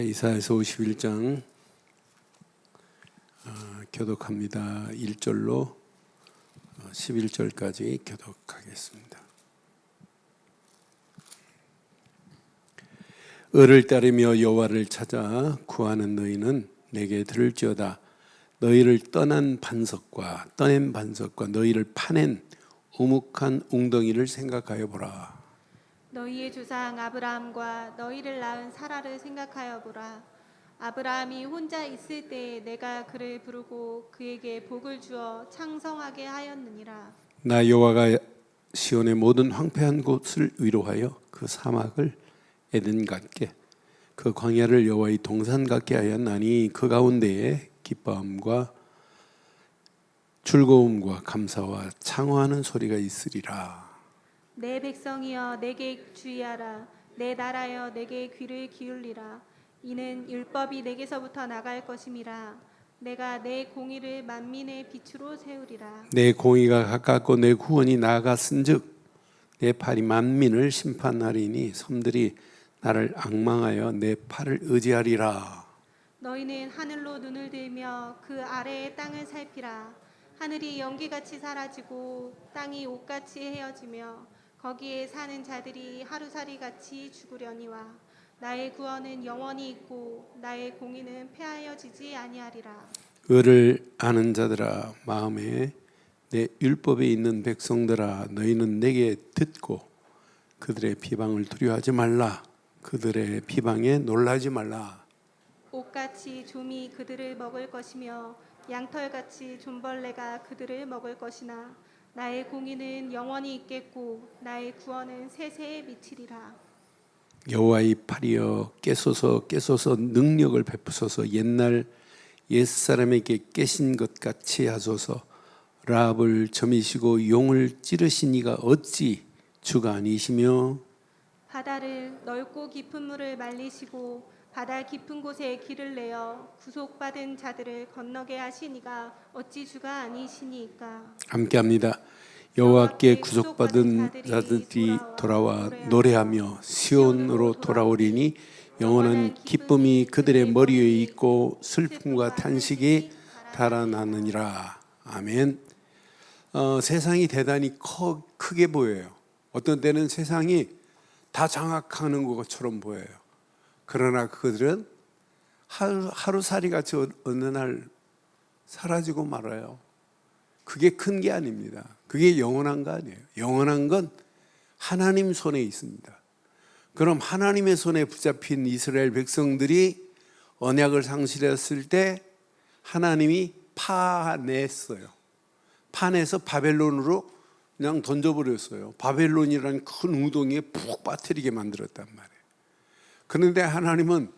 이사야서 51장 교독합니다. 1절로 11절까지 교독하겠습니다. 을을 따르며 여호와를 찾아 구하는 너희는 내게 들을지어다. 너희를 떠낸 반석과 너희를 파낸 우묵한 웅덩이를 생각하여 보라. 너희의 조상 아브라함과 너희를 낳은 사라를 생각하여 보라. 아브라함이 혼자 있을 때에 내가 그를 부르고 그에게 복을 주어 창성하게 하였느니라. 나 여호와가 시온의 모든 황폐한 곳을 위로하여 그 사막을 에덴 같게 그 광야를 여호와의 동산 같게 하였나니 그 가운데에 기뻐함과 즐거움과 감사와 창화하는 소리가 있으리라. 내 백성이여 내게 주의하라. 내 나라여 내게 귀를 기울이라. 이는 율법이 내게서부터 나갈 것임이라. 내가 내 공의를 만민의 빛으로 세우리라. 내 공의가 가깝고 내 구원이 나아갔은즉 내 팔이 만민을 심판하리니 섬들이 나를 앙망하여 내 팔을 의지하리라. 너희는 하늘로 눈을 들며 그 아래의 땅을 살피라. 하늘이 연기같이 사라지고 땅이 옷같이 헤어지며 거기에 사는 자들이 하루살이같이 죽으려니와 나의 구원은 영원히 있고 나의 공의는 폐하여지지 아니하리라. 의를 아는 자들아, 마음에 내 율법에 있는 백성들아, 너희는 내게 듣고 그들의 비방을 두려워하지 말라. 그들의 비방에 놀라지 말라. 옷같이 좀이 그들을 먹을 것이며 양털같이 좀벌레가 그들을 먹을 것이나 나의 공의는 영원히 있겠고 나의 구원은 세세에 미치리라. 여호와의 팔이여 깨소서 능력을 베푸소서. 옛날 옛사람에게 깨신 것 같이 하소서. 라합을 점이시고 용을 찌르신 이가 어찌 주가 아니시며 바다를 넓고 깊은 물을 말리시고 바다 깊은 곳에 길을 내어 구속받은 자들을 건너게 하시니가 어찌 주가 아니시니까. 함께합니다. 여호와께 구속받은 자들이 돌아와 노래하며 시온으로 돌아오리니 영원한 기쁨이 그들의 머리 위에 있고 슬픔과 탄식이 달아나느니라. 아멘. 세상이 대단히 크게 보여요. 어떤 때는 세상이 다 장악하는 것처럼 보여요. 그러나 그들은 하루살이같이 어느 날 사라지고 말아요. 그게 큰 게 아닙니다. 그게 영원한 거 아니에요. 영원한 건 하나님 손에 있습니다. 그럼 하나님의 손에 붙잡힌 이스라엘 백성들이 언약을 상실했을 때 하나님이 파냈어요. 파내서 바벨론으로 그냥 던져버렸어요. 바벨론이라는 큰 우동이에 푹 빠뜨리게 만들었단 말이에요. 그런데 하나님은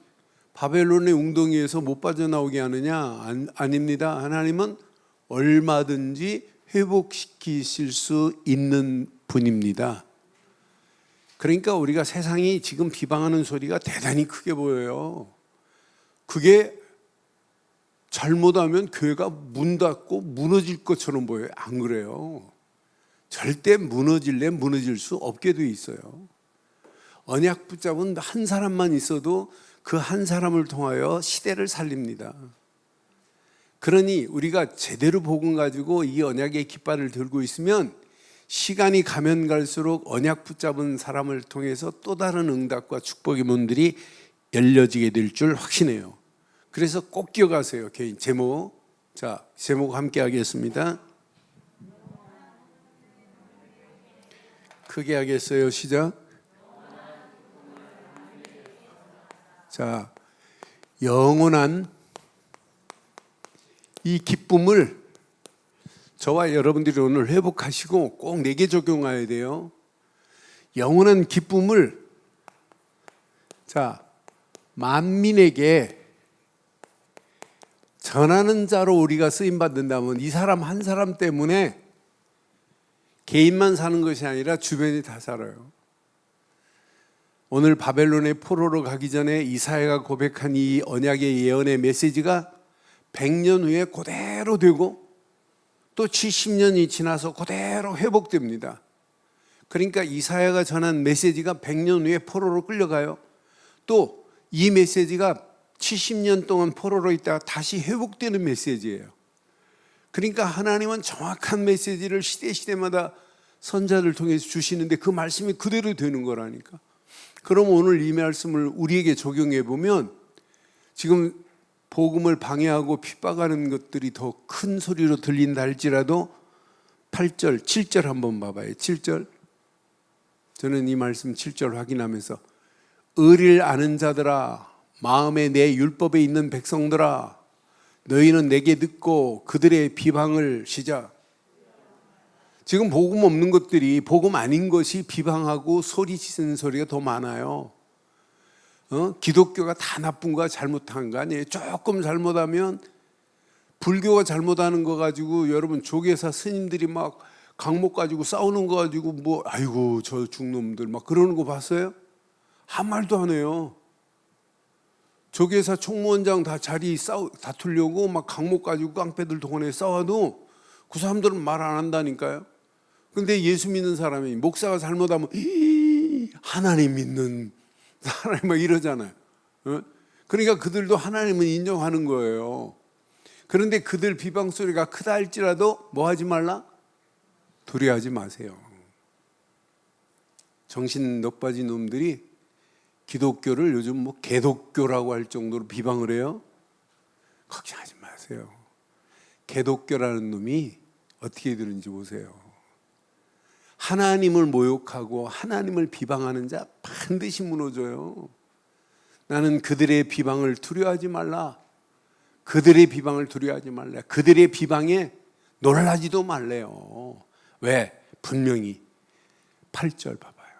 바벨론의 웅덩이에서 못 빠져나오게 하느냐? 아닙니다. 하나님은 얼마든지 회복시키실 수 있는 분입니다. 그러니까 우리가 세상이 지금 비방하는 소리가 대단히 크게 보여요. 그게 잘못하면 교회가 문 닫고 무너질 것처럼 보여요. 안 그래요. 절대 무너질 수 없게 돼 있어요. 언약 붙잡은 한 사람만 있어도 그 한 사람을 통하여 시대를 살립니다. 그러니 우리가 제대로 복음 가지고 이 언약의 깃발을 들고 있으면 시간이 가면 갈수록 언약 붙잡은 사람을 통해서 또 다른 응답과 축복의 문들이 열려지게 될 줄 확신해요. 그래서 꼭 기억하세요. 개인 제목. 자, 제목 함께 하겠습니다. 크게 하겠어요. 시작. 자, 영원한 이 기쁨을 저와 여러분들이 오늘 회복하시고 꼭 내게 적용해야 돼요. 영원한 기쁨을 자, 만민에게 전하는 자로 우리가 쓰임 받는다면 이 사람 한 사람 때문에 개인만 사는 것이 아니라 주변이 다 살아요. 오늘 바벨론의 포로로 가기 전에 이사야가 고백한 이 언약의 예언의 메시지가 100년 후에 그대로 되고 또 70년이 지나서 그대로 회복됩니다. 그러니까 이사야가 전한 메시지가 100년 후에 포로로 끌려가요. 또 이 메시지가 70년 동안 포로로 있다가 다시 회복되는 메시지예요. 그러니까 하나님은 정확한 메시지를 시대마다 선자를 통해서 주시는데 그 말씀이 그대로 되는 거라니까. 그럼 오늘 이 말씀을 우리에게 적용해 보면 지금 복음을 방해하고 핍박하는 것들이 더 큰 소리로 들린다 할지라도 8절, 7절 한번 봐봐요. 7절. 저는 이 말씀 7절 확인하면서 의를 아는 자들아, 마음에 내 율법에 있는 백성들아, 너희는 내게 듣고 그들의 비방을 시작. 지금 복음 없는 것들이, 복음 아닌 것이 비방하고 소리치는 소리가 더 많아요. 기독교가 다 나쁜 거야, 잘못한 거 아니에요. 조금 잘못하면 불교가 잘못하는 거 가지고 여러분 조계사 스님들이 막 강목 가지고 싸우는 거 가지고 뭐 아이고 저 중놈들 막 그러는 거 봤어요? 한 말도 안 해요. 조계사 총무원장 다 자리 다투려고 막 강목 가지고 깡패들 동원해 싸워도 그 사람들은 말 안 한다니까요. 근데 예수 믿는 사람이 목사가 잘못하면 하나님 믿는 사람이 막 이러잖아요. 그러니까 그들도 하나님은 인정하는 거예요. 그런데 그들 비방 소리가 크다 할지라도 뭐 하지 말라? 두려워하지 마세요. 정신 넉 빠진 놈들이 기독교를 요즘 뭐 개독교라고 할 정도로 비방을 해요. 걱정하지 마세요. 개독교라는 놈이 어떻게 되는지 보세요. 하나님을 모욕하고 하나님을 비방하는 자 반드시 무너져요. 나는 그들의 비방을 두려워하지 말라. 그들의 비방을 두려워하지 말라. 그들의 비방에 놀라지도 말래요. 왜? 분명히 8절 봐봐요.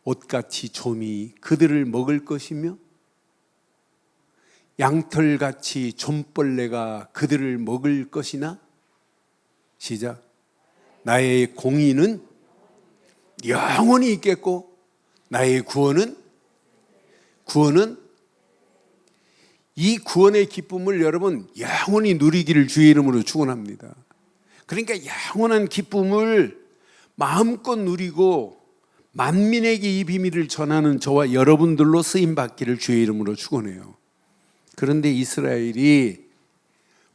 옷같이 좀이 그들을 먹을 것이며 양털같이 좀벌레가 그들을 먹을 것이나 시작. 나의 공의는 영원히 있겠고 나의 구원은 이 구원의 기쁨을 여러분 영원히 누리기를 주의 이름으로 축원합니다. 그러니까 영원한 기쁨을 마음껏 누리고 만민에게 이 비밀을 전하는 저와 여러분들로 쓰임 받기를 주의 이름으로 축원해요. 그런데 이스라엘이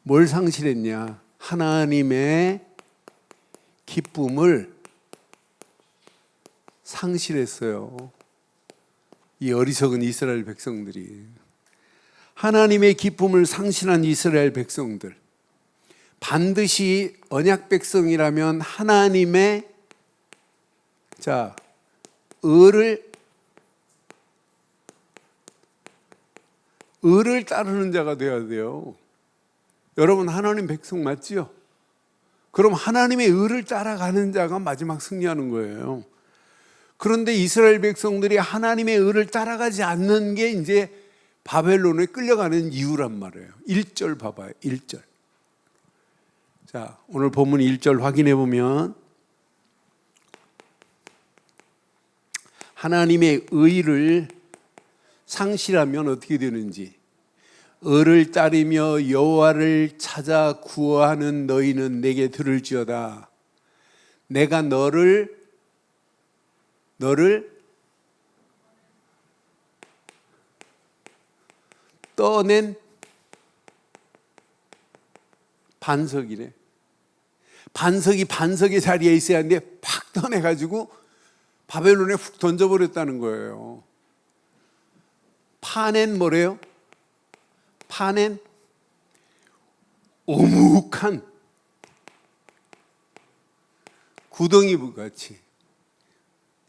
뭘 상실했냐? 하나님의 기쁨을 상실했어요. 이 어리석은 이스라엘 백성들이. 하나님의 기쁨을 상실한 이스라엘 백성들. 반드시 언약 백성이라면 하나님의 의를 따르는 자가 되어야 돼요. 여러분 하나님 백성 맞지요? 그럼 하나님의 의를 따라가는 자가 마지막 승리하는 거예요. 그런데 이스라엘 백성들이 하나님의 의를 따라가지 않는 게 이제 바벨론에 끌려가는 이유란 말이에요. 1절 봐봐요. 1절. 자, 오늘 본문 1절 확인해 보면 하나님의 의를 상실하면 어떻게 되는지. 의를 따르며 여호와를 찾아 구하는 너희는 내게 들을지어다. 내가 너를 떠낸 반석이래. 반석이 반석의 자리에 있어야 하는데 팍 떠내가지고 바벨론에 훅 던져버렸다는 거예요. 파낸 뭐래요? 파낸 오묵한 구덩이 같이.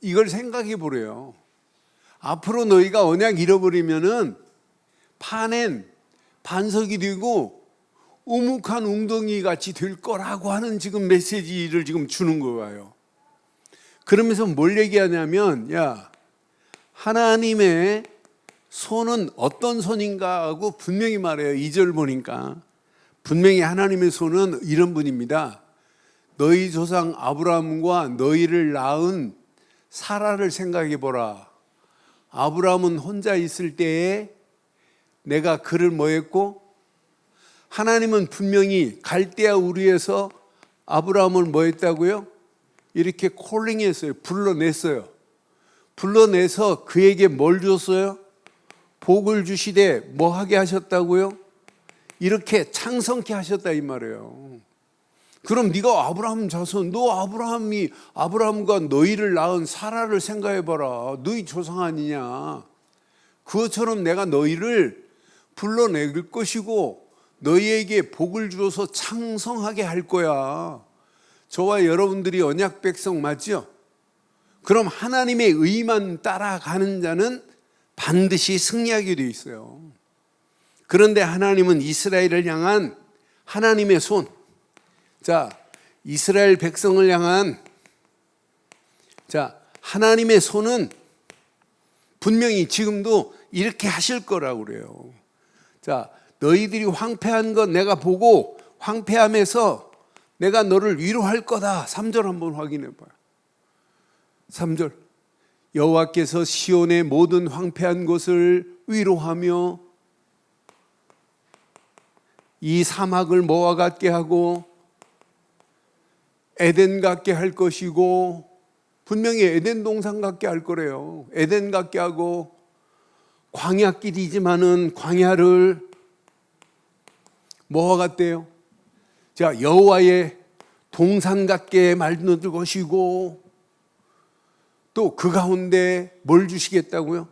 이걸 생각해 보래요. 앞으로 너희가 언약 잃어버리면은 파낸 반석이 되고 오묵한 웅덩이 같이 될 거라고 하는 지금 메시지를 지금 주는 거예요. 그러면서 뭘 얘기하냐면, 야, 하나님의 손은 어떤 손인가 하고 분명히 말해요. 2절 보니까 분명히 하나님의 손은 이런 분입니다. 너희 조상 아브라함과 너희를 낳은 사라를 생각해 보라. 아브라함은 혼자 있을 때에 내가 그를 뭐 했고, 하나님은 분명히 갈대아 우르에서 아브라함을 뭐 했다고요? 이렇게 콜링했어요. 불러냈어요. 불러내서 그에게 뭘 줬어요? 복을 주시되 뭐 하게 하셨다고요? 이렇게 창성케 하셨다 이 말이에요. 그럼 네가 아브라함 자손, 너 아브라함과 너희를 낳은 사라를 생각해봐라. 너희 조상 아니냐. 그것처럼 내가 너희를 불러낼 것이고 너희에게 복을 주어서 창성하게 할 거야. 저와 여러분들이 언약 백성 맞죠? 그럼 하나님의 의만 따라가는 자는 반드시 승리하게 되어 있어요. 그런데 하나님은 이스라엘을 향한 하나님의 손, 자, 이스라엘 백성을 향한 하나님의 손은 분명히 지금도 이렇게 하실 거라고 그래요. 자, 너희들이 황폐한 것 내가 보고 황폐함에서 내가 너를 위로할 거다. 3절 한번 확인해 봐요. 3절. 여호와께서 시온의 모든 황폐한 곳을 위로하며 이 사막을 뭐와 같게 하고 에덴 같게 할 것이고, 분명히 에덴 동산 같게 할 거래요. 에덴 같게 하고 광야길이지만은 광야를 뭐와 같대요? 자, 여호와의 동산 같게 만들 것이고, 또 그 가운데 뭘 주시겠다고요?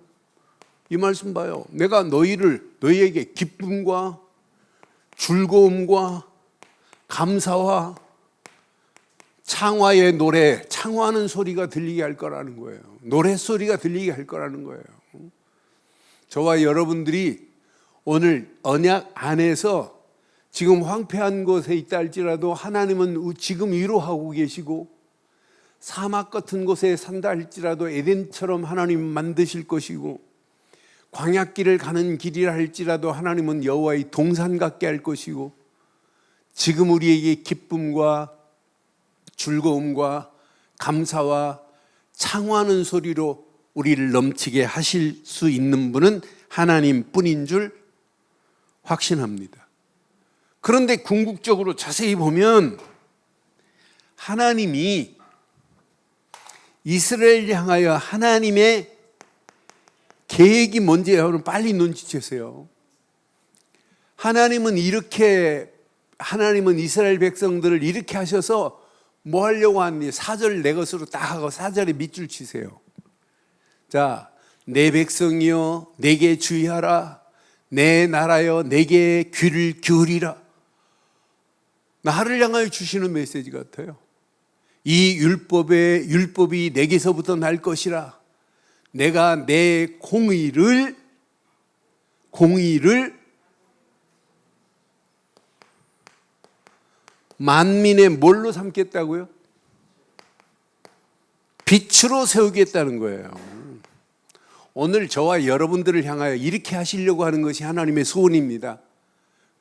이 말씀 봐요. 내가 너희에게 기쁨과 즐거움과 감사와 창화의 노래, 창화하는 소리가 들리게 할 거라는 거예요. 노랫소리가 들리게 할 거라는 거예요. 저와 여러분들이 오늘 언약 안에서 지금 황폐한 곳에 있다 할지라도 하나님은 지금 위로하고 계시고, 사막 같은 곳에 산다 할지라도 에덴처럼 하나님 만드실 것이고, 광야길을 가는 길이라 할지라도 하나님은 여호와의 동산 같게 할 것이고, 지금 우리에게 기쁨과 즐거움과 감사와 창화하는 소리로 우리를 넘치게 하실 수 있는 분은 하나님뿐인 줄 확신합니다. 그런데 궁극적으로 자세히 보면 하나님이 이스라엘 향하여 하나님의 계획이 뭔지 여러분 빨리 눈치채세요. 하나님은 이스라엘 백성들을 이렇게 하셔서 뭐 하려고 하니 4절 내 것으로 딱 하고 4절에 밑줄 치세요. 자, 내 백성이여 내게 주의하라. 내 나라여 내게 귀를 기울이라. 나를 향하여 주시는 메시지 같아요. 이 율법이 내게서부터 날 것이라. 내가 내 공의를 만민의 뭘로 삼겠다고요? 빛으로 세우겠다는 거예요. 오늘 저와 여러분들을 향하여 이렇게 하시려고 하는 것이 하나님의 소원입니다.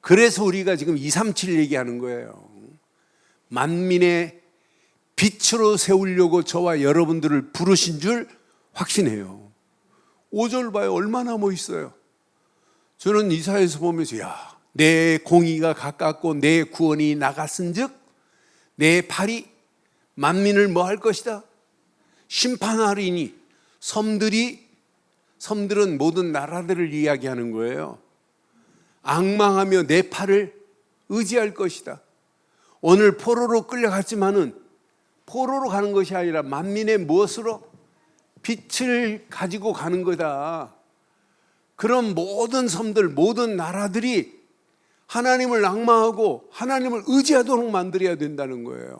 그래서 우리가 지금 237 얘기하는 거예요. 만민의 빛으로 세우려고 저와 여러분들을 부르신 줄 확신해요. 5절 봐요. 얼마나 멋있어요. 저는 이사야서 보면서 내 공의가 가깝고 내 구원이 나갔은즉 내 팔이 만민을 뭐 할 것이다? 심판하리니. 섬들은 모든 나라들을 이야기하는 거예요. 앙망하며 내 팔을 의지할 것이다. 오늘 포로로 끌려갔지만은 포로로 가는 것이 아니라 만민의 무엇으로? 빛을 가지고 가는 거다. 그럼 모든 섬들, 모든 나라들이 하나님을 낭망하고 하나님을 의지하도록 만들어야 된다는 거예요.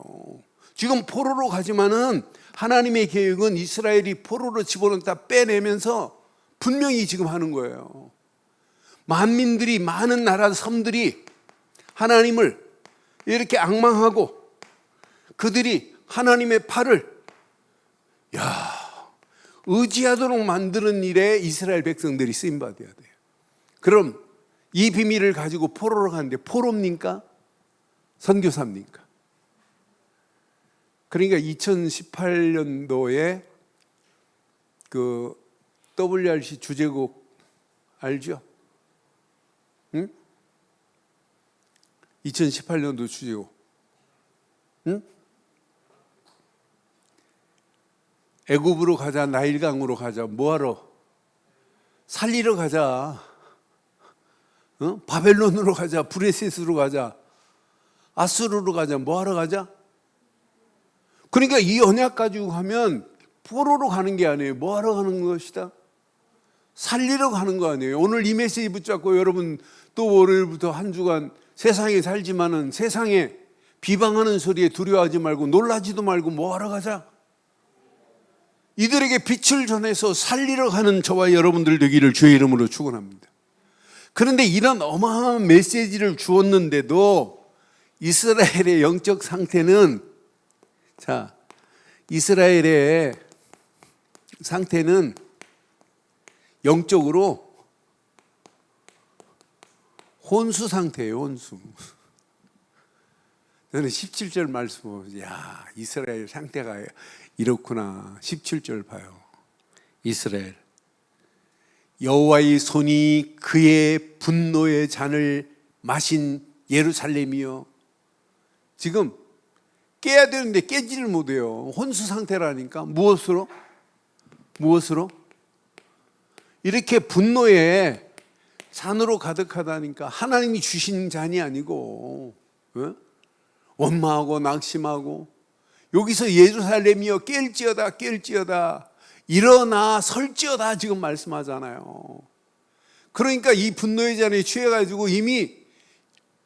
지금 포로로 가지만은 하나님의 계획은 이스라엘이 포로로 집어넣다 빼내면서 분명히 지금 하는 거예요. 만민들이, 많은 나라 섬들이 하나님을 이렇게 앙망하고 그들이 하나님의 팔을 의지하도록 만드는 일에 이스라엘 백성들이 쓰임받아야 돼요. 그럼 이 비밀을 가지고 포로로 가는데 포로입니까? 선교사입니까? 그러니까 2018년도에 그 WRC 주제곡 알죠? 응? 2018년도 주제곡. 응? 애굽으로 가자, 나일강으로 가자. 뭐하러? 살리러 가자. 바벨론으로 가자. 브레셋으로 가자. 아수르로 가자. 뭐 하러 가자? 그러니까 이 언약 가지고 가면 포로로 가는 게 아니에요. 뭐 하러 가는 것이다? 살리러 가는 거 아니에요. 오늘 이 메시지 붙잡고 여러분 또 월요일부터 한 주간 세상에 살지만은 세상에 비방하는 소리에 두려워하지 말고 놀라지도 말고 뭐 하러 가자? 이들에게 빛을 전해서 살리러 가는 저와 여러분들 되기를 주의 이름으로 축원합니다. 그런데 이런 어마어마한 메시지를 주었는데도 이스라엘의 영적 상태는, 자, 이스라엘의 상태는 영적으로 혼수 상태예요. 혼수. 저는 17절 말씀 보면 야, 이스라엘 상태가 이렇구나. 17절 봐요. 이스라엘 여호와의 손이 그의 분노의 잔을 마신 예루살렘이여. 지금 깨야 되는데 깨지를 못해요. 혼수 상태라니까. 무엇으로? 이렇게 분노의 잔으로 가득하다니까. 하나님이 주신 잔이 아니고 원망하고 낙심하고, 여기서 예루살렘이여 깰지어다 일어나 설지어다 지금 말씀하잖아요. 그러니까 이 분노의 잔에 취해가지고 이미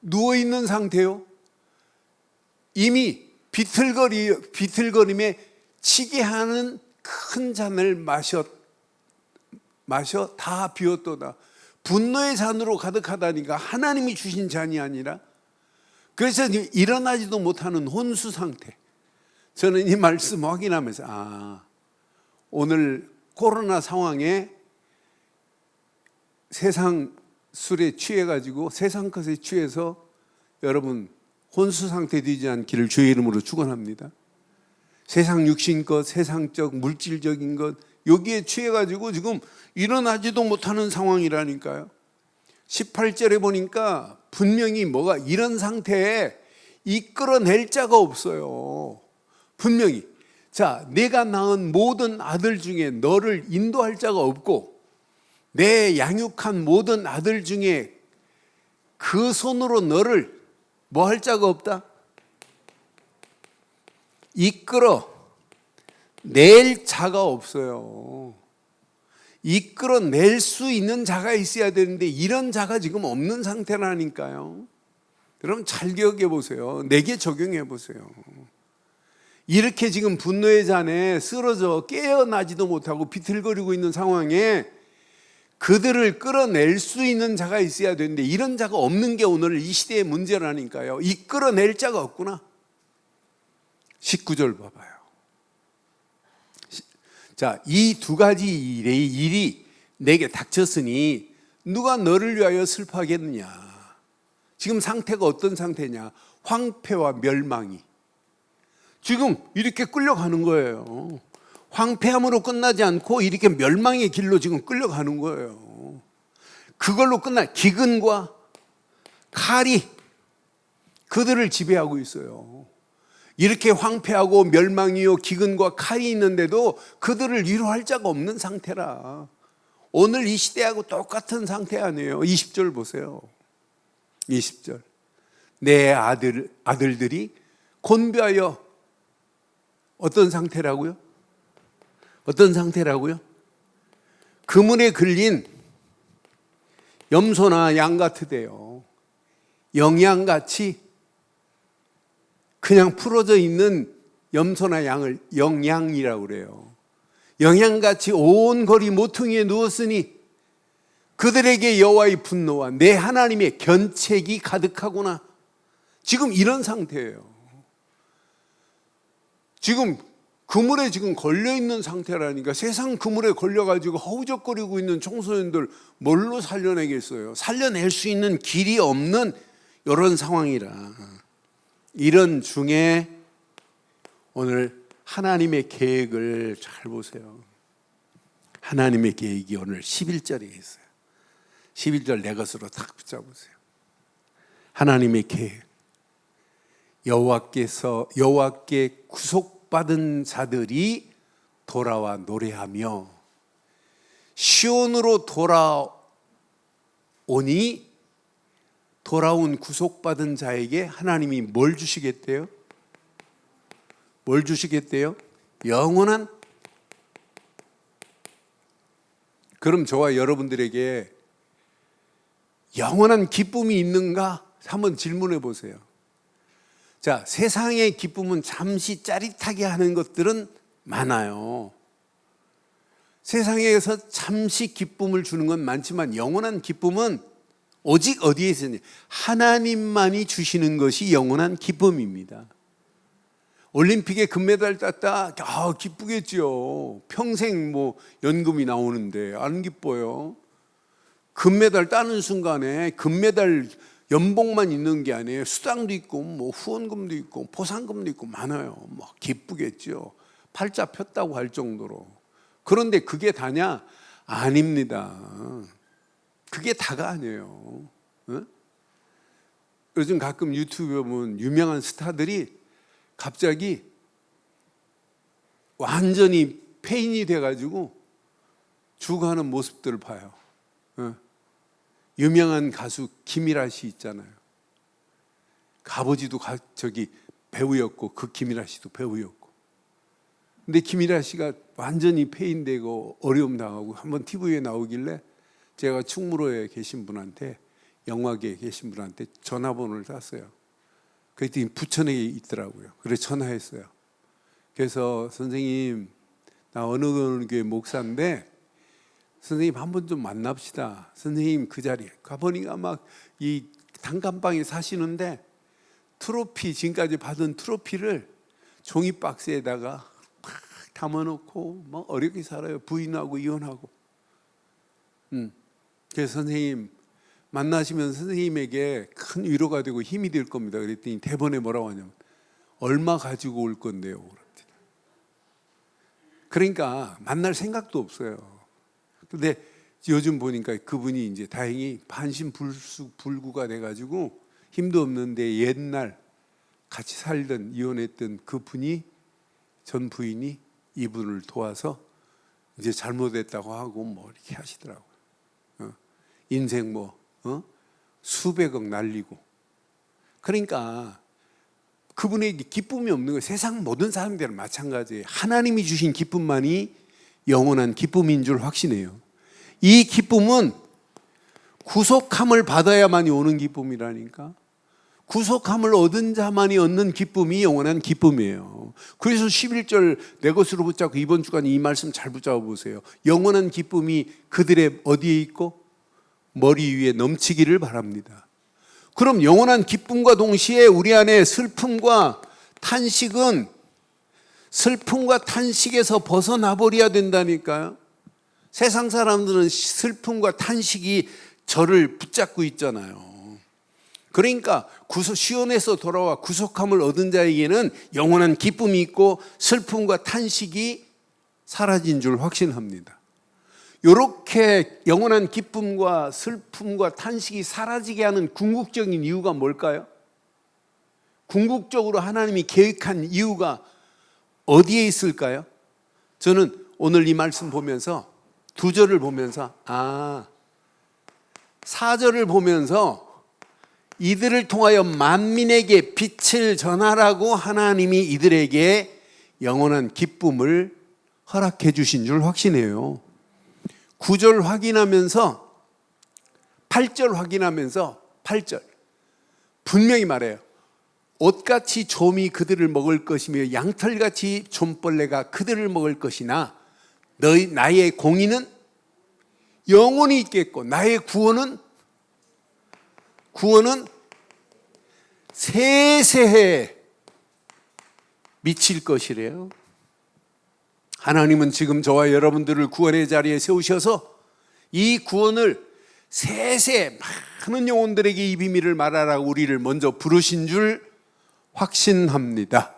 누워있는 상태요. 이미 비틀거림에 치게 하는 큰 잔을 마셔 다 비웠도다. 분노의 잔으로 가득하다니까. 하나님이 주신 잔이 아니라. 그래서 일어나지도 못하는 혼수 상태. 저는 이 말씀 확인하면서 오늘 코로나 상황에 세상 술에 취해가지고 세상 것에 취해서 여러분 혼수 상태 되지 않기를 주의 이름으로 축원합니다. 세상 육신 것, 세상적 물질적인 것, 여기에 취해가지고 지금 일어나지도 못하는 상황이라니까요. 18절에 보니까 분명히 뭐가 이런 상태에 이끌어낼 자가 없어요. 분명히. 자, 내가 낳은 모든 아들 중에 너를 인도할 자가 없고, 내 양육한 모든 아들 중에 그 손으로 너를 뭐 할 자가 없다? 이끌어 낼 자가 없어요. 이끌어 낼 수 있는 자가 있어야 되는데 이런 자가 지금 없는 상태라니까요. 여러분 잘 기억해 보세요. 내게 적용해 보세요. 이렇게 지금 분노의 잔에 쓰러져 깨어나지도 못하고 비틀거리고 있는 상황에 그들을 끌어낼 수 있는 자가 있어야 되는데 이런 자가 없는 게 오늘 이 시대의 문제라니까요. 이끌어낼 자가 없구나. 19절 봐봐요. 자, 이 두 가지 일이 내게 닥쳤으니 누가 너를 위하여 슬퍼하겠느냐. 지금 상태가 어떤 상태냐? 황폐와 멸망이. 지금 이렇게 끌려가는 거예요. 황폐함으로 끝나지 않고 이렇게 멸망의 길로 지금 끌려가는 거예요. 그걸로 기근과 칼이 그들을 지배하고 있어요. 이렇게 황폐하고 멸망이요 기근과 칼이 있는데도 그들을 위로할 자가 없는 상태라. 오늘 이 시대하고 똑같은 상태 아니에요. 20절 보세요. 20절. 내 아들들이 곤배하여 어떤 상태라고요? 어떤 상태라고요? 그물에 걸린 염소나 양 같으대요. 영양같이 그냥 풀어져 있는 염소나 양을 영양이라고 그래요. 영양같이 온 거리 모퉁이에 누웠으니 그들에게 여호와의 분노와 내 하나님의 견책이 가득하구나. 지금 이런 상태예요. 지금 그물에 지금 걸려있는 상태라니까. 세상 그물에 걸려가지고 허우적거리고 있는 청소년들 뭘로 살려내겠어요? 살려낼 수 있는 길이 없는 이런 상황이라. 이런 중에 오늘 하나님의 계획을 잘 보세요. 하나님의 계획이 오늘 11절에 있어요. 11절 내 것으로 딱 붙잡으세요. 하나님의 계획. 여호와께 구속받은 자들이 돌아와 노래하며 시온으로 돌아온 구속받은 자에게 하나님이 뭘 주시겠대요? 뭘 주시겠대요? 영원한. 그럼 저와 여러분들에게 영원한 기쁨이 있는가? 한번 질문해 보세요. 자, 세상의 기쁨은 잠시 짜릿하게 하는 것들은 많아요. 세상에서 잠시 기쁨을 주는 건 많지만 영원한 기쁨은 오직 어디에 있으냐? 하나님만이 주시는 것이 영원한 기쁨입니다. 올림픽에 금메달 땄다, 기쁘겠죠. 평생 연금이 나오는데 안 기뻐요. 금메달 따는 순간에 금메달 연봉만 있는 게 아니에요. 수당도 있고 후원금도 있고 보상금도 있고 많아요. 기쁘겠죠. 팔자 폈다고 할 정도로. 그런데 그게 다냐? 아닙니다. 그게 다가 아니에요. 어? 요즘 가끔 유튜브에 보면 유명한 스타들이 갑자기 완전히 폐인이 돼가지고 죽어가는 모습들을 봐요. 유명한 가수 김일아 씨 있잖아요. 아버지도 배우였고 그 김일아 씨도 배우였고. 근데 김일아 씨가 완전히 폐인되고 어려움 당하고 한번 TV에 나오길래 제가 충무로에 계신 분한테, 영화계에 계신 분한테 전화번호를 땄어요. 그랬더니 부천에 있더라고요. 그래서 전화했어요. 그래서 선생님, 나 어느 교회 목사인데 선생님 한번 좀 만납시다. 선생님 그 자리에 가보니까 막 이 단칸방에 사시는데 트로피, 지금까지 받은 트로피를 종이 박스에다가 막 담아놓고 막 어렵게 살아요. 부인하고 이혼하고. 그래서 선생님 만나시면 선생님에게 큰 위로가 되고 힘이 될 겁니다. 그랬더니 대본에 뭐라고 하냐면 얼마 가지고 올 건데요. 그러니까 만날 생각도 없어요. 근데 요즘 보니까 그분이 이제 다행히 반신불수가 돼가지고 힘도 없는데 옛날 같이 살던 이혼했던 그 분이, 전 부인이 이분을 도와서 이제 잘못했다고 하고 이렇게 하시더라고요. 인생 수백억 날리고. 그러니까 그분에게 기쁨이 없는 거예요. 세상 모든 사람들은 마찬가지예요. 하나님이 주신 기쁨만이 영원한 기쁨인 줄 확신해요. 이 기쁨은 구속함을 받아야만이 오는 기쁨이라니까. 구속함을 얻은 자만이 얻는 기쁨이 영원한 기쁨이에요. 그래서 11절 내 것으로 붙잡고 이번 주간 이 말씀 잘 붙잡아 보세요. 영원한 기쁨이 그들의 어디에 있고 머리 위에 넘치기를 바랍니다. 그럼 영원한 기쁨과 동시에 우리 안에 슬픔과 탄식은 슬픔과 탄식에서 벗어나 버려야 된다니까요. 세상 사람들은 슬픔과 탄식이 저를 붙잡고 있잖아요. 그러니까 시온에서 돌아와 구속함을 얻은 자에게는 영원한 기쁨이 있고 슬픔과 탄식이 사라진 줄 확신합니다. 이렇게 영원한 기쁨과 슬픔과 탄식이 사라지게 하는 궁극적인 이유가 뭘까요? 궁극적으로 하나님이 계획한 이유가 어디에 있을까요? 저는 오늘 이 말씀 보면서 2절을 보면서 4절을 보면서 이들을 통하여 만민에게 빛을 전하라고 하나님이 이들에게 영원한 기쁨을 허락해 주신 줄 확신해요. 9절 확인하면서 8절 확인하면서 8절 분명히 말해요. 옷같이 좀이 그들을 먹을 것이며 양털같이 좀벌레가 그들을 먹을 것이나 나의 공의는 영원히 있겠고 나의 구원은 세세해 미칠 것이래요. 하나님은 지금 저와 여러분들을 구원의 자리에 세우셔서 이 구원을 세세 많은 영혼들에게 이 비밀을 말하라고 우리를 먼저 부르신 줄 확신합니다.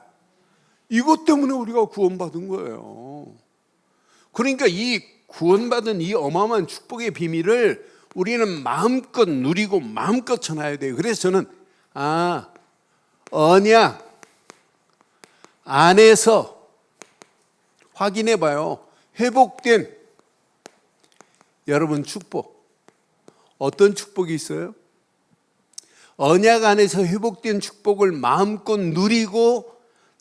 이것 때문에 우리가 구원받은 거예요. 그러니까 이 구원받은 이 어마어마한 축복의 비밀을 우리는 마음껏 누리고 마음껏 전해야 돼요. 그래서 저는 언약 안에서 확인해 봐요. 회복된 여러분 축복. 어떤 축복이 있어요? 언약 안에서 회복된 축복을 마음껏 누리고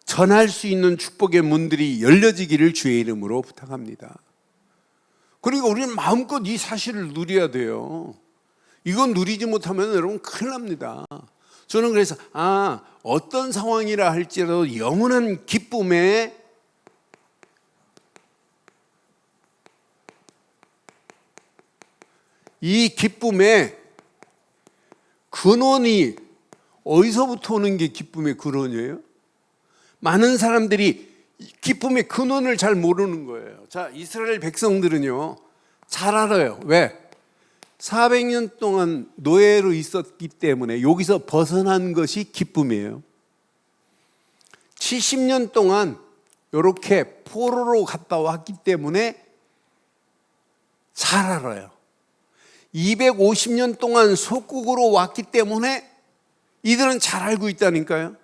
전할 수 있는 축복의 문들이 열려지기를 주의 이름으로 부탁합니다. 그러니까 우리는 마음껏 이 사실을 누려야 돼요. 이건 누리지 못하면 여러분 큰일 납니다. 저는 그래서 어떤 상황이라 할지라도 영원한 기쁨에 이 기쁨의 근원이 어디서부터 오는 게 기쁨의 근원이에요? 많은 사람들이 기쁨의 근원을 잘 모르는 거예요. 자, 이스라엘 백성들은요, 잘 알아요. 왜? 400년 동안 노예로 있었기 때문에 여기서 벗어난 것이 기쁨이에요. 70년 동안 이렇게 포로로 갔다 왔기 때문에 잘 알아요. 250년 동안 속국으로 왔기 때문에 이들은 잘 알고 있다니까요.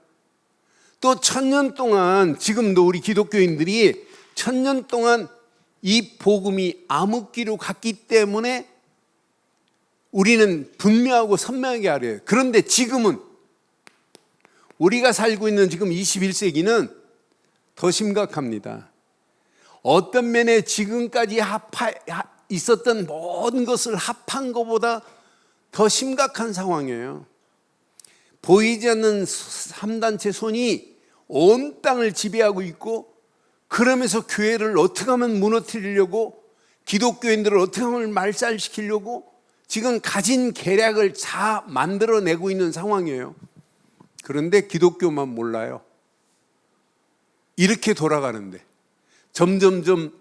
또 1000년 동안, 지금도 우리 기독교인들이 1000년 동안 이 복음이 암흑기로 갔기 때문에 우리는 분명하고 선명하게 알아요. 그런데 지금은 우리가 살고 있는 지금 21세기는 더 심각합니다. 어떤 면에 지금까지 있었던 모든 것을 합한 것보다 더 심각한 상황이에요. 보이지 않는 3단체 손이 온 땅을 지배하고 있고, 그러면서 교회를 어떻게 하면 무너뜨리려고, 기독교인들을 어떻게 하면 말살시키려고 지금 가진 계략을 다 만들어내고 있는 상황이에요. 그런데 기독교만 몰라요. 이렇게 돌아가는데 점점점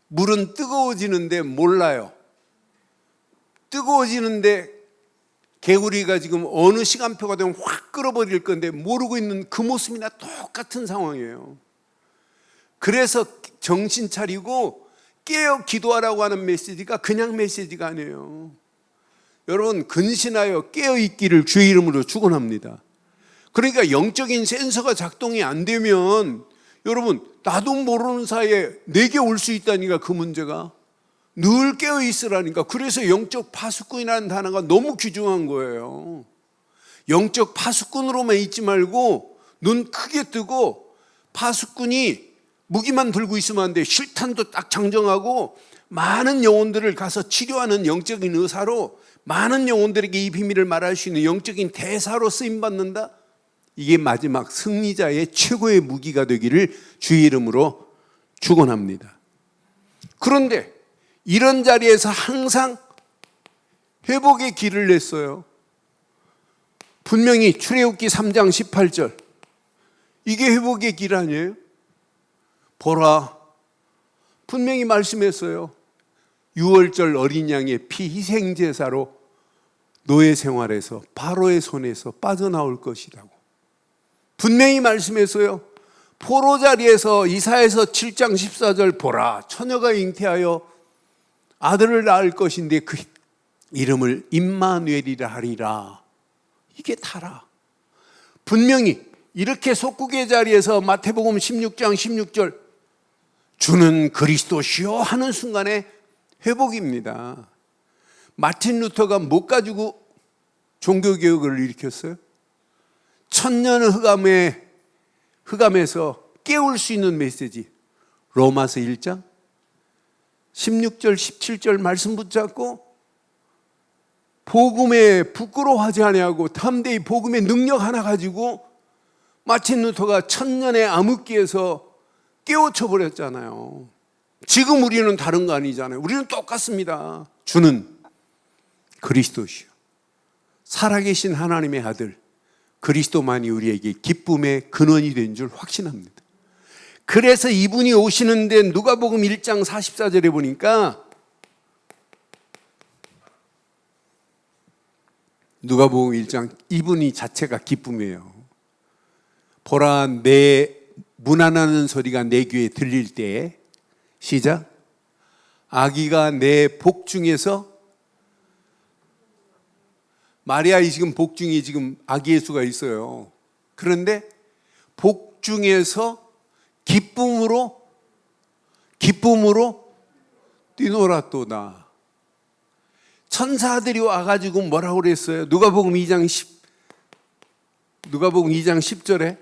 물은 뜨거워지는데 몰라요. 뜨거워지는데 개구리가 지금 어느 시간표가 되면 확 끌어버릴 건데 모르고 있는 그 모습이나 똑같은 상황이에요. 그래서 정신 차리고 깨어 기도하라고 하는 메시지가 그냥 메시지가 아니에요. 여러분, 근신하여 깨어있기를 주의 이름으로 축원합니다. 그러니까 영적인 센서가 작동이 안 되면 여러분, 나도 모르는 사이에 내게 올 수 있다니까. 그 문제가 늘 깨어있으라니까. 그래서 영적 파수꾼이라는 단어가 너무 귀중한 거예요. 영적 파수꾼으로만 있지 말고 눈 크게 뜨고, 파수꾼이 무기만 들고 있으면 안 돼. 실탄도 딱 장정하고 많은 영혼들을 가서 치료하는 영적인 의사로, 많은 영혼들에게 이 비밀을 말할 수 있는 영적인 대사로 쓰임받는다. 이게 마지막 승리자의 최고의 무기가 되기를 주의 이름으로 축원합니다. 그런데 이런 자리에서 항상 회복의 길을 냈어요. 분명히 출애굽기 3장 18절, 이게 회복의 길 아니에요? 보라, 분명히 말씀했어요. 6월절 어린 양의 피 희생제사로 노예 생활에서 바로의 손에서 빠져나올 것이라고 분명히 말씀했어요. 포로 자리에서 이사야서 7장 14절, 보라 처녀가 잉태하여 아들을 낳을 것인데 그 이름을 임마누엘이라 하리라. 이게 다라. 분명히 이렇게 속국의 자리에서 마태복음 16장 16절, 주는 그리스도시요 하는 순간에 회복입니다. 마틴 루터가 못 가지고 종교개혁을 일으켰어요? 1000년 흑암에서 깨울 수 있는 메시지, 로마서 1장 16절 17절 말씀 붙잡고 복음에 부끄러워하지 아니하고 담대히 복음의 능력 하나 가지고 마틴 루터가 1000년의 암흑기에서 깨우쳐 버렸잖아요. 지금 우리는 다른 거 아니잖아요. 우리는 똑같습니다. 주는 그리스도시요 살아계신 하나님의 아들 그리스도만이 우리에게 기쁨의 근원이 된 줄 확신합니다. 그래서 이분이 오시는데 누가복음 1장 44절에 보니까, 누가복음 1장, 이분이 자체가 기쁨이에요. 보라, 내 문안하는 소리가 내 귀에 들릴 때에, 시작, 아기가 내 복중에서, 마리아의 지금 복중이 지금 아기 예수가 있어요. 그런데 복중에서 기쁨으로 뛰놀았도다. 천사들이 와가지고 뭐라고 그랬어요? 누가복음 2장 10절에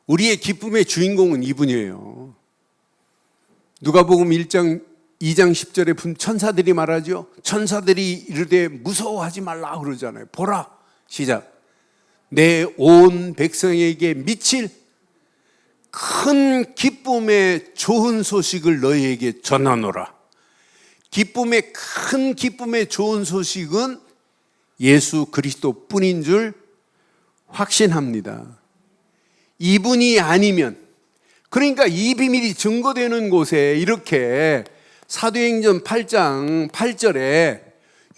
우리의 기쁨의 주인공은 이분이에요. 누가복음 2장 10절에 천사들이 말하죠. 천사들이 이르되 무서워하지 말라 그러잖아요. 보라, 시작. 내 온 백성에게 미칠 큰 기쁨의 좋은 소식을 너희에게 전하노라. 큰 기쁨의 좋은 소식은 예수 그리스도 뿐인 줄 확신합니다. 이분이 아니면, 그러니까 이 비밀이 증거되는 곳에 이렇게 사도행전 8장 8절에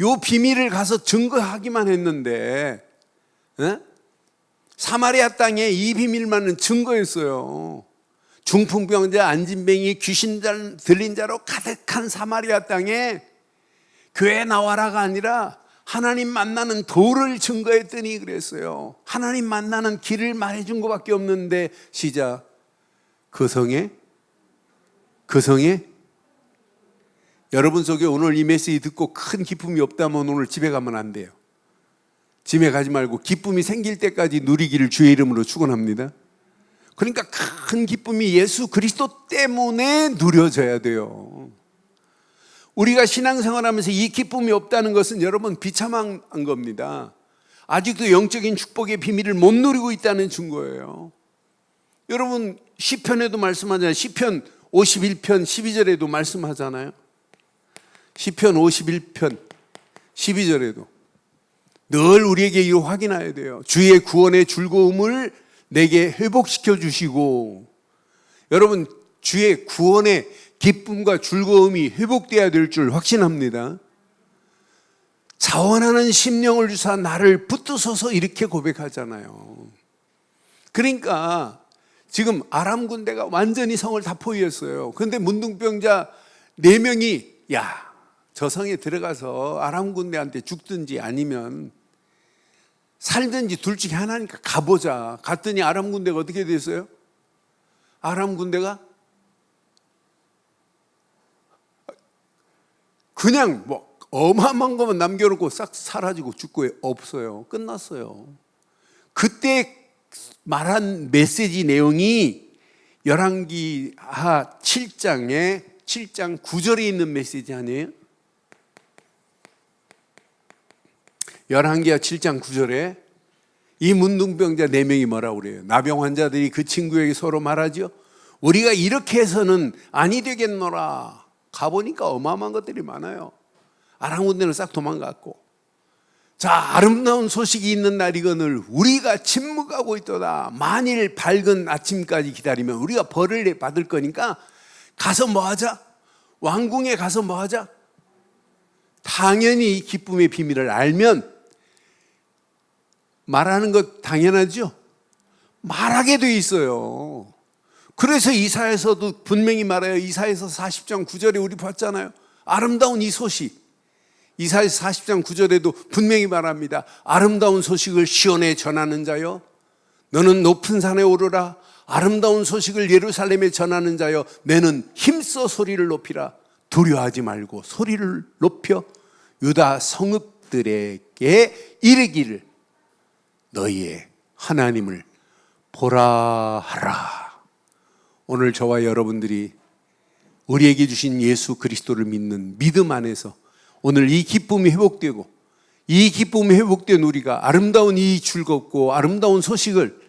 이 비밀을 가서 증거하기만 했는데, 사마리아 땅에 이 비밀만은 증거했어요. 중풍병자, 안진뱅이, 귀신 들린 자로 가득한 사마리아 땅에 교회 나와라가 아니라 하나님 만나는 도를 증거했더니 그랬어요. 하나님 만나는 길을 말해준 것밖에 없는데, 시작. 그 성에 여러분 속에 오늘 이 메시지 듣고 큰 기쁨이 없다면 오늘 집에 가면 안 돼요. 집에 가지 말고 기쁨이 생길 때까지 누리기를 주의 이름으로 축원합니다. 그러니까 큰 기쁨이 예수 그리스도 때문에 누려져야 돼요. 우리가 신앙생활하면서 이 기쁨이 없다는 것은 여러분 비참한 겁니다. 아직도 영적인 축복의 비밀을 못 누리고 있다는 증거예요. 여러분 시편에도 말씀하잖아요. 시편 51편 12절에도 말씀하잖아요. 시편 51편 12절에도 늘 우리에게 이거 확인해야 돼요. 주의 구원의 즐거움을 내게 회복시켜 주시고, 여러분 주의 구원의 기쁨과 즐거움이 회복되어야 될 줄 확신합니다. 자원하는 심령을 주사 나를 붙드소서 이렇게 고백하잖아요. 그러니까 지금 아람 군대가 완전히 성을 다 포위했어요. 그런데 문둥병자 4명이 저 성에 들어가서 아람 군대한테 죽든지 아니면 살든지 둘 중에 하나니까 가보자. 갔더니 아람 군대가 어떻게 됐어요? 아람 군대가 그냥 뭐 어마어마한 것만 남겨놓고 싹 사라지고 죽고 없어요. 끝났어요. 그때 말한 메시지 내용이 열왕기하 7장 9절에 있는 메시지 아니에요? 열왕기하 7장 9절에 이 문둥병자 4명이 뭐라고 그래요? 나병 환자들이 그 친구에게 서로 말하죠. 우리가 이렇게 해서는 아니 되겠노라. 가보니까 어마어마한 것들이 많아요. 아람 군대는 싹 도망갔고, 자, 아름다운 소식이 있는 날이거늘 우리가 침묵하고 있도다. 만일 밝은 아침까지 기다리면 우리가 벌을 받을 거니까 가서 뭐 하자? 왕궁에 가서 뭐 하자? 당연히 이 기쁨의 비밀을 알면 말하는 것 당연하죠? 말하게 돼 있어요. 그래서 이사야서도 분명히 말해요. 이사야서 40장 9절에 우리 봤잖아요. 아름다운 이 소식. 이사야서 40장 9절에도 분명히 말합니다. 아름다운 소식을 시온에 전하는 자여, 너는 높은 산에 오르라. 아름다운 소식을 예루살렘에 전하는 자여, 너는 힘써 소리를 높이라. 두려워하지 말고 소리를 높여 유다 성읍들에게 이르기를 너희의 하나님을 보라 하라. 오늘 저와 여러분들이 우리에게 주신 예수 그리스도를 믿는 믿음 안에서 오늘 이 기쁨이 회복되고, 이 기쁨이 회복된 우리가 아름다운 이 즐겁고 아름다운 소식을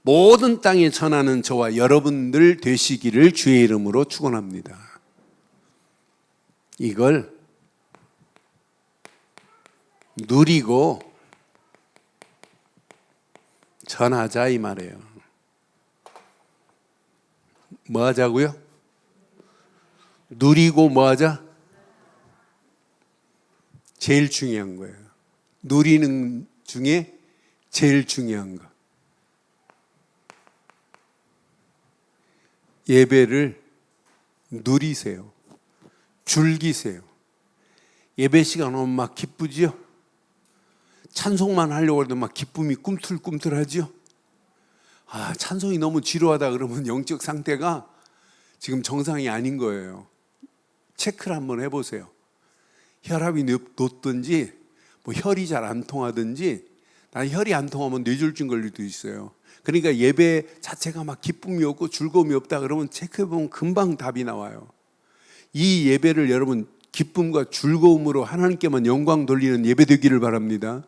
모든 땅에 전하는 저와 여러분들 되시기를 주의 이름으로 축원합니다. 이걸 누리고 전하자 이 말이에요. 뭐 하자고요? 누리고 뭐 하자? 제일 중요한 거예요. 누리는 중에 제일 중요한 거. 예배를 누리세요. 즐기세요. 예배 시간 오면 막 기쁘지요? 찬송만 하려고 해도 막 기쁨이 꿈틀꿈틀하지요? 찬송이 너무 지루하다 그러면 영적 상태가 지금 정상이 아닌 거예요. 체크를 한번 해보세요. 혈압이 높든지 뭐 혈이 잘 안 통하든지, 난 혈이 안 통하면 뇌졸중 걸릴 수도 있어요. 그러니까 예배 자체가 막 기쁨이 없고 즐거움이 없다 그러면 체크해보면 금방 답이 나와요. 이 예배를 여러분 기쁨과 즐거움으로 하나님께만 영광 돌리는 예배 되기를 바랍니다.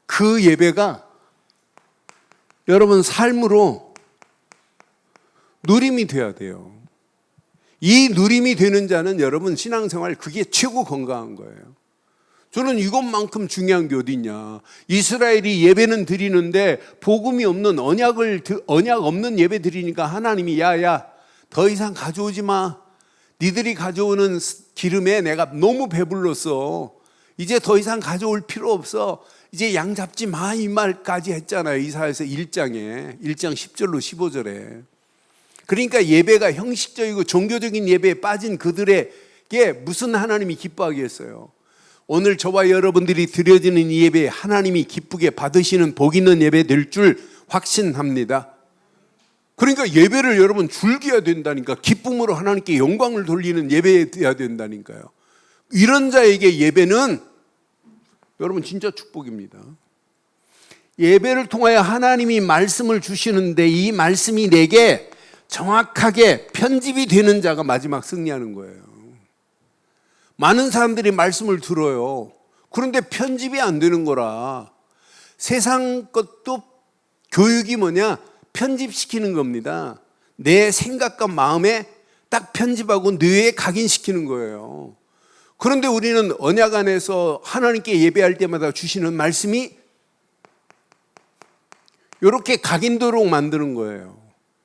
그 예배가 여러분 삶으로 누림이 돼야 돼요. 이 누림이 되는 자는 여러분 신앙생활 그게 최고 건강한 거예요. 저는 이것만큼 중요한 게 어디 있냐. 이스라엘이 예배는 드리는데 복음이 없는 언약 없는 예배 드리니까 하나님이 야야 더 이상 가져오지 마. 니들이 가져오는 기름에 내가 너무 배불렀어. 이제 더 이상 가져올 필요 없어. 이제 양 잡지 마 이 말까지 했잖아요. 이사야서 1장 10절로 15절에. 그러니까 예배가 형식적이고 종교적인 예배에 빠진 그들에게 무슨 하나님이 기뻐하겠어요. 오늘 저와 여러분들이 드려지는 이 예배 하나님이 기쁘게 받으시는 복 있는 예배 될 줄 확신합니다. 그러니까 예배를 여러분 즐겨야 된다니까. 기쁨으로 하나님께 영광을 돌리는 예배여야 된다니까요. 이런 자에게 예배는 여러분 진짜 축복입니다. 예배를 통하여 하나님이 말씀을 주시는데 이 말씀이 내게 정확하게 편집이 되는 자가 마지막 승리하는 거예요. 많은 사람들이 말씀을 들어요. 그런데 편집이 안 되는 거라. 세상 것도 교육이 뭐냐? 편집시키는 겁니다. 내 생각과 마음에 딱 편집하고 뇌에 각인시키는 거예요. 그런데 우리는 언약 안에서 하나님께 예배할 때마다 주시는 말씀이 이렇게 각인되도록 만드는 거예요.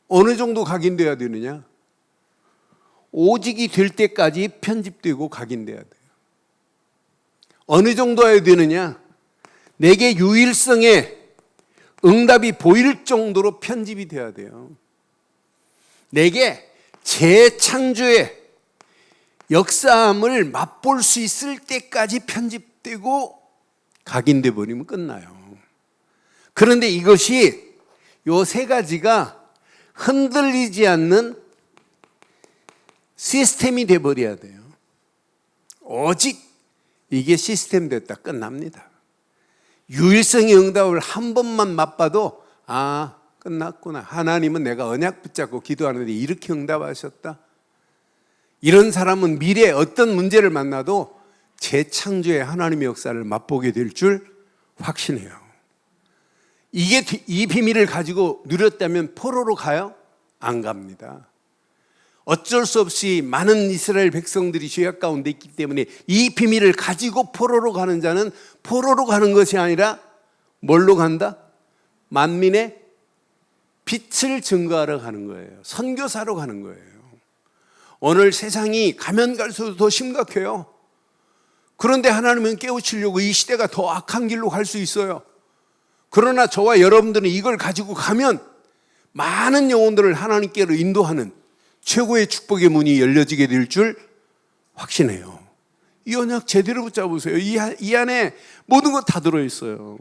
어느 정도 각인돼야 되느냐? 오직이 될 때까지 편집되고 각인돼야 돼요. 어느 정도 해야 되느냐? 내게 유일성의 응답이 보일 정도로 편집이 돼야 돼요. 내게 재창조의 역사함을 맛볼 수 있을 때까지 편집되고 각인돼 버리면 끝나요. 그런데 이것이 요 세 가지가 흔들리지 않는 시스템이 돼 버려야 돼요. 오직 이게 시스템 됐다 끝납니다. 유일성의 응답을 한 번만 맛봐도 아 끝났구나. 하나님은 내가 언약 붙잡고 기도하는데 이렇게 응답하셨다. 이런 사람은 미래에 어떤 문제를 만나도 재창조의 하나님의 역사를 맛보게 될 줄 확신해요. 이 비밀을 가지고 누렸다면 포로로 가요? 안 갑니다. 어쩔 수 없이 많은 이스라엘 백성들이 죄악 가운데 있기 때문에 이 비밀을 가지고 포로로 가는 자는 포로로 가는 것이 아니라 뭘로 간다? 만민의 빛을 증거하러 가는 거예요. 선교사로 가는 거예요. 오늘 세상이 가면 갈수록 더 심각해요. 그런데 하나님은 깨우치려고 이 시대가 더 악한 길로 갈 수 있어요. 그러나 저와 여러분들은 이걸 가지고 가면 많은 영혼들을 하나님께로 인도하는 최고의 축복의 문이 열려지게 될 줄 확신해요. 이 언약 제대로 붙잡으세요. 이 안에 모든 것 다 들어있어요.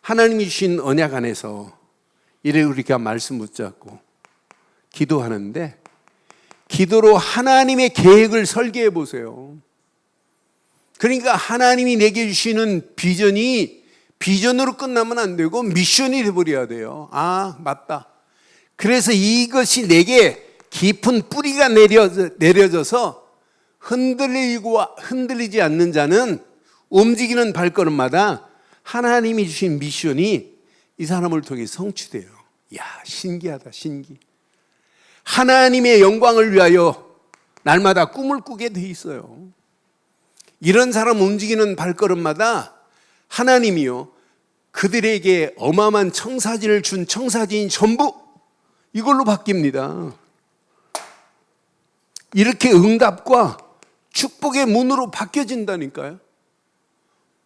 하나님이 주신 언약 안에서 이래 우리가 말씀 붙잡고 기도하는데 기도로 하나님의 계획을 설계해 보세요. 그러니까 하나님이 내게 주시는 비전이 비전으로 끝나면 안 되고 미션이 되어버려야 돼요. 아 맞다. 그래서 이것이 내게 깊은 뿌리가 내려져서 흔들리지 않는 자는 움직이는 발걸음마다 하나님이 주신 미션이 이 사람을 통해 성취돼요. 이야 신기하다 신기. 하나님의 영광을 위하여 날마다 꿈을 꾸게 돼 있어요. 이런 사람 움직이는 발걸음마다 하나님이요 그들에게 어마어마한 청사진을 준 청사진이 전부 이걸로 바뀝니다. 이렇게 응답과 축복의 문으로 바뀌어진다니까요.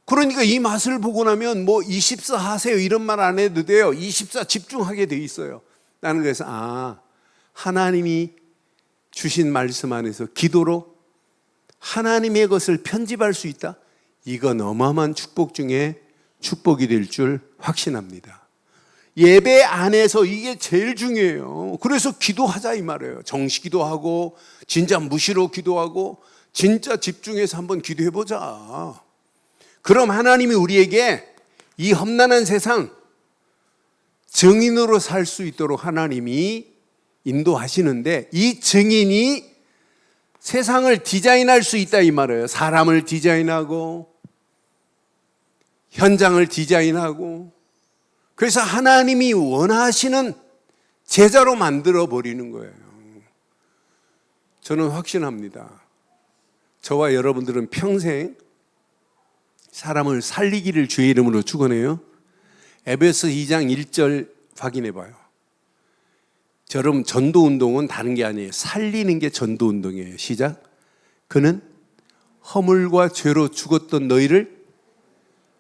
그러니까 이 맛을 보고 나면 뭐 24 하세요 이런 말 안 해도 돼요. 24 집중하게 돼 있어요. 나는 그래서 하나님이 주신 말씀 안에서 기도로 하나님의 것을 편집할 수 있다. 이건 어마어마한 축복 중에 축복이 될 줄 확신합니다. 예배 안에서 이게 제일 중요해요. 그래서 기도하자 이 말이에요. 정식기도 하고 진짜 무시로 기도하고 진짜 집중해서 한번 기도해 보자. 그럼 하나님이 우리에게 이 험난한 세상 증인으로 살 수 있도록 하나님이 인도하시는데, 이 증인이 세상을 디자인할 수 있다 이 말이에요. 사람을 디자인하고 현장을 디자인하고, 그래서 하나님이 원하시는 제자로 만들어 버리는 거예요. 저는 확신합니다. 저와 여러분들은 평생 사람을 살리기를 주의 이름으로 축원해요. 에베소 2장 1절 확인해 봐요. 여러분, 전도 운동은 다른 게 아니에요. 살리는 게 전도 운동이에요. 시작. 그는 허물과 죄로 죽었던 너희를,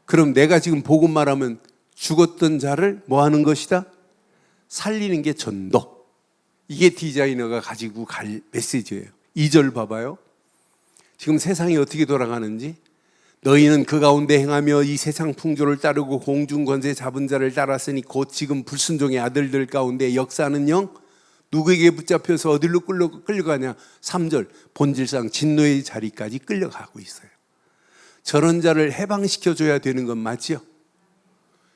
그럼 내가 지금 복음 말하면 죽었던 자를 뭐 하는 것이다? 살리는 게 전도. 이게 디자이너가 가지고 갈 메시지예요. 2절 봐봐요. 지금 세상이 어떻게 돌아가는지. 너희는 그 가운데 행하며 이 세상 풍조를 따르고 공중 권세 잡은 자를 따랐으니 곧 지금 불순종의 아들들 가운데 역사하는 영 누구에게 붙잡혀서 어디로 끌려가냐. 3절 본질상 진노의 자리까지 끌려가고 있어요. 저런 자를 해방시켜줘야 되는 건 맞죠?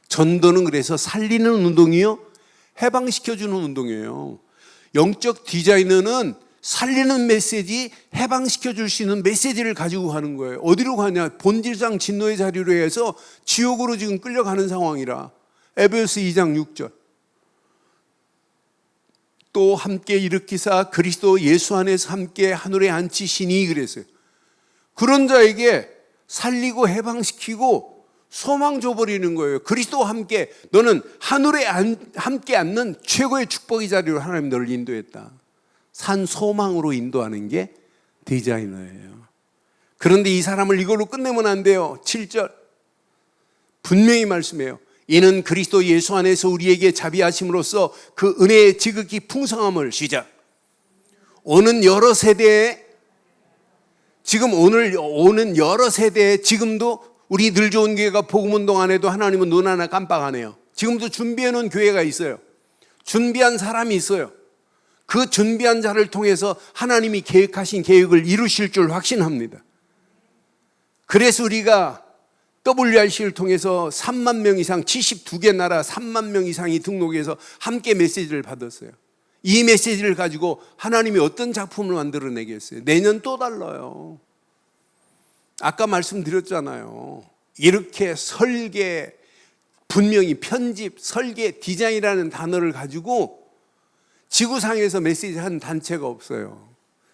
전도는 그래서 살리는 운동이요, 해방시켜주는 운동이에요. 영적 디자이너는 살리는 메시지, 해방시켜줄 수 있는 메시지를 가지고 가는 거예요. 어디로 가냐? 본질상 진노의 자리로 해서 지옥으로 지금 끌려가는 상황이라. 에베소 2장 6절. 또 함께 일으키사 그리스도 예수 안에서 함께 하늘에 앉히시니 그랬어요. 그런 자에게 살리고 해방시키고 소망 줘버리는 거예요. 그리스도와 함께 너는 하늘에 함께 앉는 최고의 축복의 자리로 하나님 너를 인도했다. 산 소망으로 인도하는 게 디자이너예요. 그런데 이 사람을 이걸로 끝내면 안 돼요. 7절 분명히 말씀해요. 이는 그리스도 예수 안에서 우리에게 자비하심으로써 그 은혜의 지극히 풍성함을, 시작, 오는 여러 세대에, 지금 오는 여러 세대에 지금도 우리 늘 좋은 교회가 복음운동 안 해도 하나님은 눈 하나 깜빡 안 해요. 지금도 준비해 놓은 교회가 있어요. 준비한 사람이 있어요. 그 준비한 자를 통해서 하나님이 계획하신 계획을 이루실 줄 확신합니다. 그래서 우리가 WRC를 통해서 3만 명 이상, 72개 나라 3만 명 이상이 등록해서 함께 메시지를 받았어요. 이 메시지를 가지고 하나님이 어떤 작품을 만들어내겠어요? 내년 또 달라요. 아까 말씀드렸잖아요. 이렇게 설계, 분명히 편집, 설계, 디자인이라는 단어를 가지고 지구상에서 메시지 한 단체가 없어요.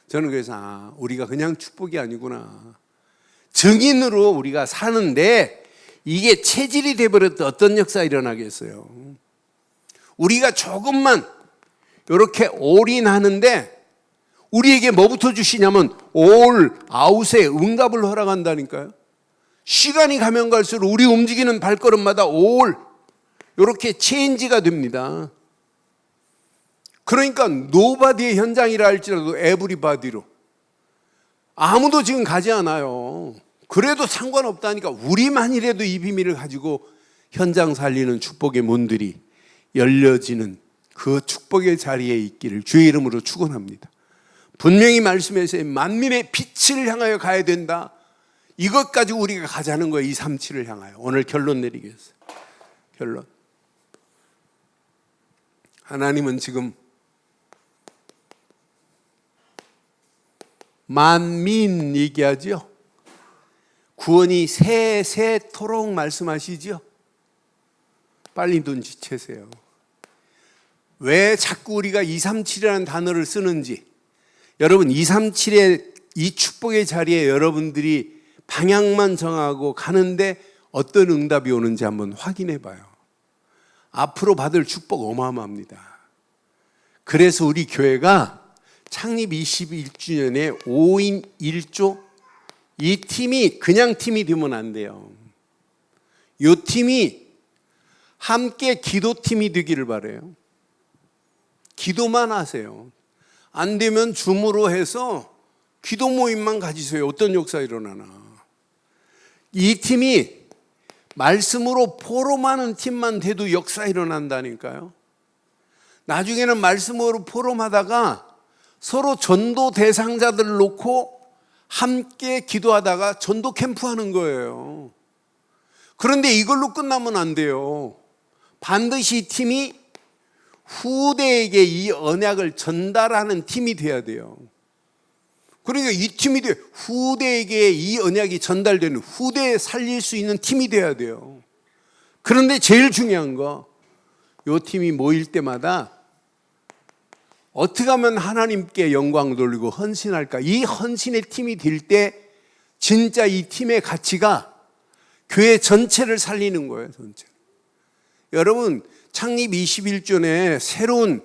저는 그래서 우리가 그냥 축복이 아니구나. 증인으로 우리가 사는데 이게 체질이 돼버렸던 어떤 역사가 일어나겠어요. 우리가 조금만 이렇게 올인하는데 우리에게 뭐부터 주시냐면 올 아웃에 응답을 허락한다니까요. 시간이 가면 갈수록 우리 움직이는 발걸음마다 올 이렇게 체인지가 됩니다. 그러니까 노바디의 현장이라 할지라도 에브리바디로, 아무도 지금 가지 않아요. 그래도 상관없다니까. 우리만이라도 이 비밀을 가지고 현장 살리는 축복의 문들이 열려지는 그 축복의 자리에 있기를 주의 이름으로 축원합니다. 분명히 말씀해서 만민의 빛을 향하여 가야 된다. 이것 가지고 우리가 가자는 거예요. 237을 향하여. 오늘 결론 내리겠어요. 결론. 하나님은 지금 만민 얘기하죠. 구원이 세세토록 말씀하시죠. 빨리 눈치채세요. 왜 자꾸 우리가 237이라는 단어를 쓰는지. 여러분, 237의 이 축복의 자리에 여러분들이 방향만 정하고 가는데 어떤 응답이 오는지 한번 확인해 봐요. 앞으로 받을 축복 어마어마합니다. 그래서 우리 교회가 창립 21주년에 5인 1조, 이 팀이 그냥 팀이 되면 안 돼요. 이 팀이 함께 기도팀이 되기를 바라요. 기도만 하세요. 안 되면 줌으로 해서 기도 모임만 가지세요. 어떤 역사 일어나나. 이 팀이 말씀으로 포럼하는 팀만 돼도 역사 일어난다니까요. 나중에는 말씀으로 포럼하다가 서로 전도 대상자들을 놓고 함께 기도하다가 전도 캠프 하는 거예요. 그런데 이걸로 끝나면 안 돼요. 반드시 이 팀이 후대에게 이 언약을 전달하는 팀이 돼야 돼요. 그러니까 이 팀이 후대에게 이 언약이 전달되는, 후대에 살릴 수 있는 팀이 돼야 돼요. 그런데 제일 중요한 거, 이 팀이 모일 때마다 어떻게 하면 하나님께 영광 돌리고 헌신할까? 이 헌신의 팀이 될 때 진짜 이 팀의 가치가 교회 전체를 살리는 거예요, 전체. 여러분, 창립 21주년에 새로운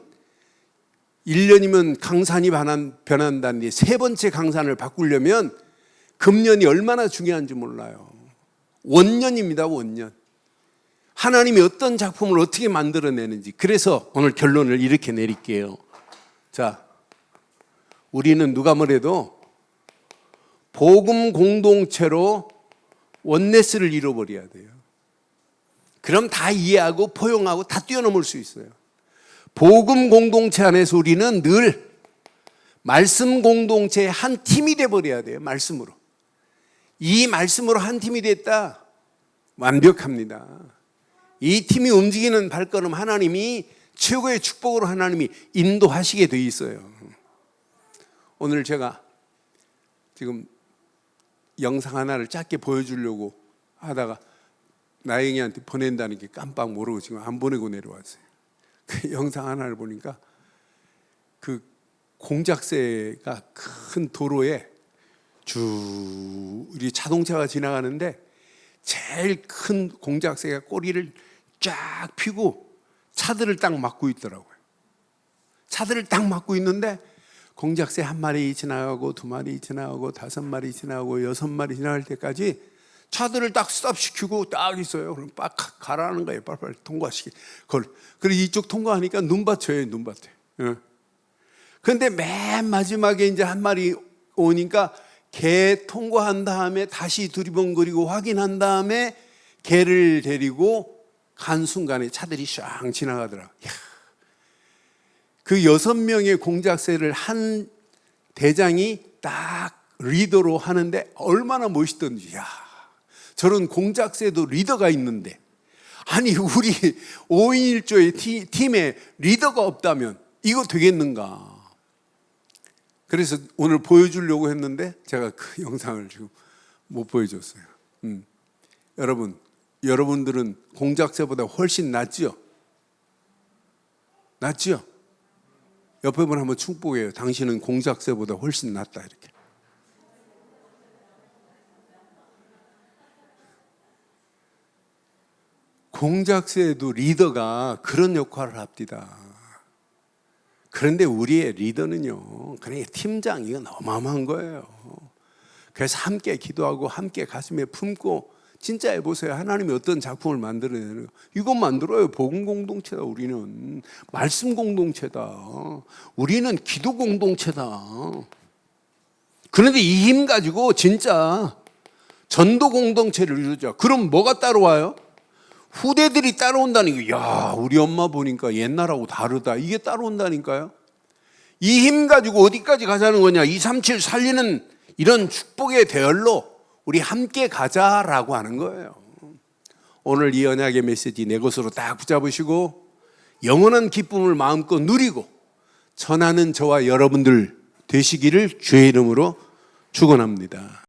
1년이면 강산이 변한다는데 세 번째 강산을 바꾸려면 금년이 얼마나 중요한지 몰라요. 원년입니다, 원년. 하나님이 어떤 작품을 어떻게 만들어내는지. 그래서 오늘 결론을 이렇게 내릴게요. 자, 우리는 누가 뭐래도 복음 공동체로 원네스를 잃어버려야 돼요. 그럼 다 이해하고 포용하고 다 뛰어넘을 수 있어요. 복음 공동체 안에서 우리는 늘 말씀 공동체의 한 팀이 돼버려야 돼요. 말씀으로. 이 말씀으로 한 팀이 됐다. 완벽합니다. 이 팀이 움직이는 발걸음 하나님이 최고의 축복으로 하나님이 인도하시게 돼 있어요. 오늘 제가 지금 영상 하나를 짧게 보여주려고 하다가 나영이한테 보낸다는 게 깜빡 모르고 지금 안 보내고 내려왔어요. 그 영상 하나를 보니까 그 공작새가 큰 도로에 우리 자동차가 지나가는데 제일 큰 공작새가 꼬리를 쫙 펴고 차들을 딱 막고 있더라고요. 차들을 딱 막고 있는데 공작새 한 마리 지나가고 두 마리 지나가고 다섯 마리 지나가고 여섯 마리 지나갈 때까지 차들을 딱 스탑시키고 딱 있어요. 그럼 빡 가라는 거예요. 빨리빨리 통과시키. 그리고 이쪽 통과하니까 눈밭이에요, 눈밭에. 그런데 맨 마지막에 이제 한 마리 오니까 개 통과한 다음에 다시 두리번거리고 확인한 다음에 개를 데리고 간 순간에 차들이 쫙 지나가더라. 그 6명의 공작새를 한 대장이 딱 리더로 하는데 얼마나 멋있던지. 저런 공작새도 리더가 있는데, 아니 우리 5인 1조의 팀에 리더가 없다면 이거 되겠는가? 그래서 오늘 보여주려고 했는데 제가 그 영상을 지금 못 보여줬어요. 여러분들은 공작새보다 훨씬 낫지요? 낫지요? 옆에 분 한번 축복해요. 당신은 공작새보다 훨씬 낫다, 이렇게. 공작새도 리더가 그런 역할을 합니다. 그런데 우리의 리더는요, 그냥 팀장, 이건 어마어마한 거예요. 그래서 함께 기도하고 함께 가슴에 품고, 진짜 해보세요. 하나님이 어떤 작품을 만들어내는 거. 이거 만들어요. 복음 공동체다. 우리는 말씀 공동체다. 우리는 기도 공동체다. 그런데 이 힘 가지고 진짜 전도 공동체를 이루자. 그럼 뭐가 따라와요? 후대들이 따라온다는 게, 야, 우리 엄마 보니까 옛날하고 다르다. 이게 따라온다니까요. 이 힘 가지고 어디까지 가자는 거냐? 237 살리는 이런 축복의 대열로 우리 함께 가자라고 하는 거예요. 오늘 이 언약의 메시지 내 것으로 딱 붙잡으시고 영원한 기쁨을 마음껏 누리고 전하는 저와 여러분들 되시기를 주의 이름으로 축원합니다.